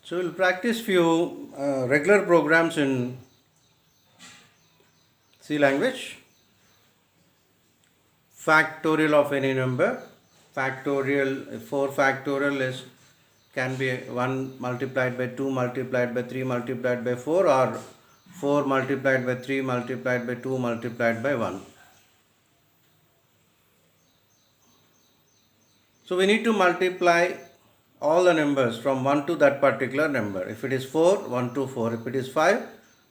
So we'll practice few regular programs in C language. Factorial of any number. Factorial 4 factorial is can be 1 multiplied by 2 multiplied by 3 multiplied by 4 or 4 multiplied by 3 multiplied by 2 multiplied by 1. So we need to multiply all the numbers from 1 to that particular number. If it is 4, 1 to 4. If it is 5,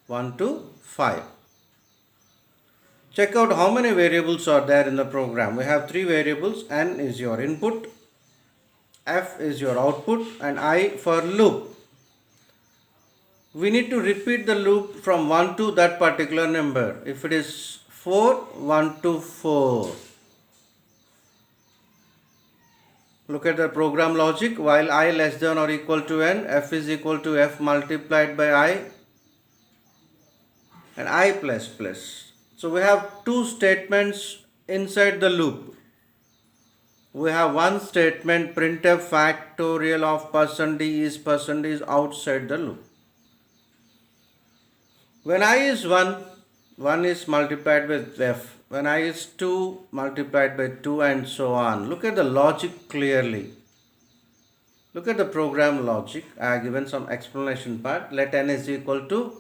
1 to 5. Check out how many variables are there in the program. We have 3 variables. N is your input, F is your output, and I for loop. We need to repeat the loop from 1 to that particular number. If it is 4, 1 to 4. Look at the program logic. While I less than or equal to n, f is equal to f multiplied by I and I plus plus. So we have two statements inside the loop. We have one statement printf factorial of %d is % outside the loop. When I is 1, 1 is multiplied with f. When I is 2, multiplied by 2 and so on. Look at the logic clearly. Look at the program logic. I have given some explanation part. Let n is equal to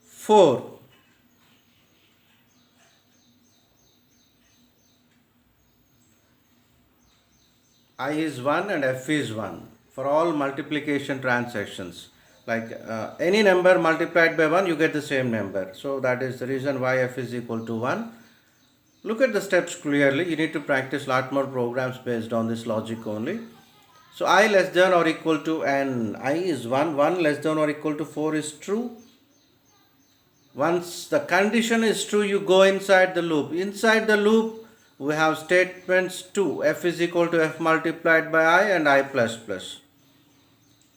4. I is 1 and f is 1 for all multiplication transactions. Like any number multiplied by 1, you get the same number. So that is the reason why f is equal to 1. Look at the steps clearly. You need to practice lot more programs based on this logic only. So I less than or equal to n. I is 1. 1 less than or equal to 4 is true. Once the condition is true, you go inside the loop. Inside the loop, we have statements 2. F is equal to f multiplied by I and I plus plus.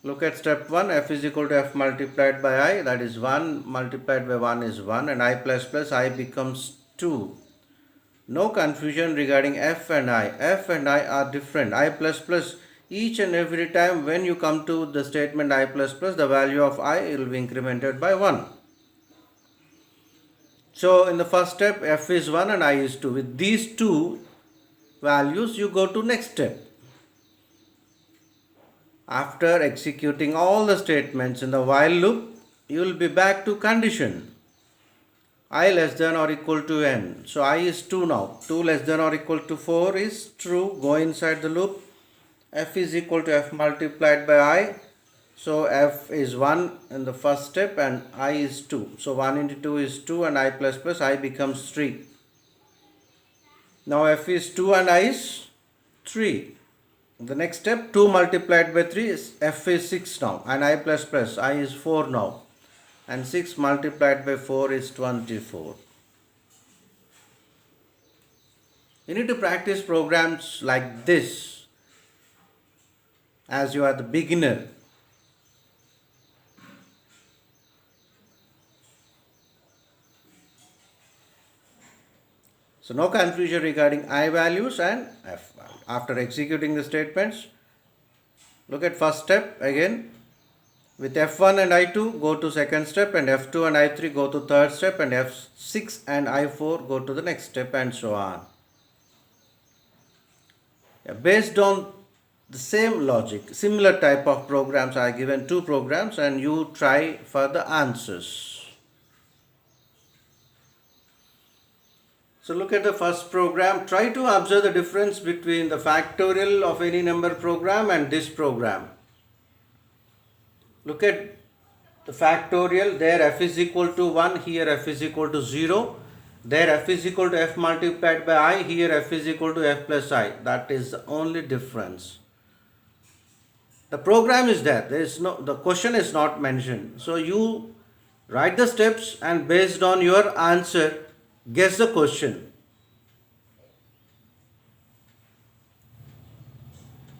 Look at step 1. F is equal to f multiplied by I. That is 1 multiplied by 1 is 1 and I plus plus I becomes 2. No confusion regarding f and I. F and I are different. I plus plus, each and every time when you come to the statement I plus plus, the value of I will be incremented by 1. So in the first step, f is 1 and I is 2. With these two values, you go to next step. After executing all the statements in the while loop, you will be back to condition. I less than or equal to n. So I is 2 now. 2 less than or equal to 4 is true. Go inside the loop. F is equal to f multiplied by I. So f is 1 in the first step and I is 2. So 1 into 2 is 2 and I plus plus I becomes 3. Now f is 2 and I is 3. The next step 2 multiplied by 3 is f is 6 now and I plus plus I is 4 now. And 6 multiplied by 4 is 24. You need to practice programs like this as you are the beginner. So no confusion regarding I values and f value. After executing the statements, look at first step again. With F1 and I2 go to second step and F2 and I3 go to third step and F6 and I4 go to the next step and so on. Based on the same logic, similar type of programs, I have given 2 programs and you try for the answers. So look at the first program. Try to observe the difference between the factorial of any number program and this program. Look at the factorial. There f is equal to 1. Here f is equal to 0. There f is equal to f multiplied by I. Here f is equal to f plus I. That is the only difference. The program is there. The question is not mentioned. So you write the steps and based on your answer, guess the question.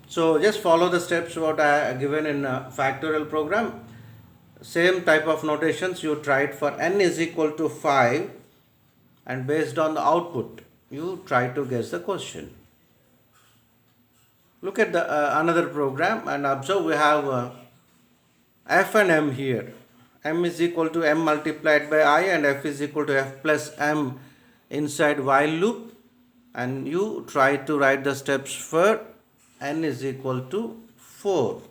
So just follow the steps what I have given in a factorial program. Same type of notations you tried for n is equal to 5 and based on the output you try to guess the question. Look at the another program and observe we have f and m here. M is equal to m multiplied by I and f is equal to f plus m inside while loop, and you try to write the steps for n is equal to 4.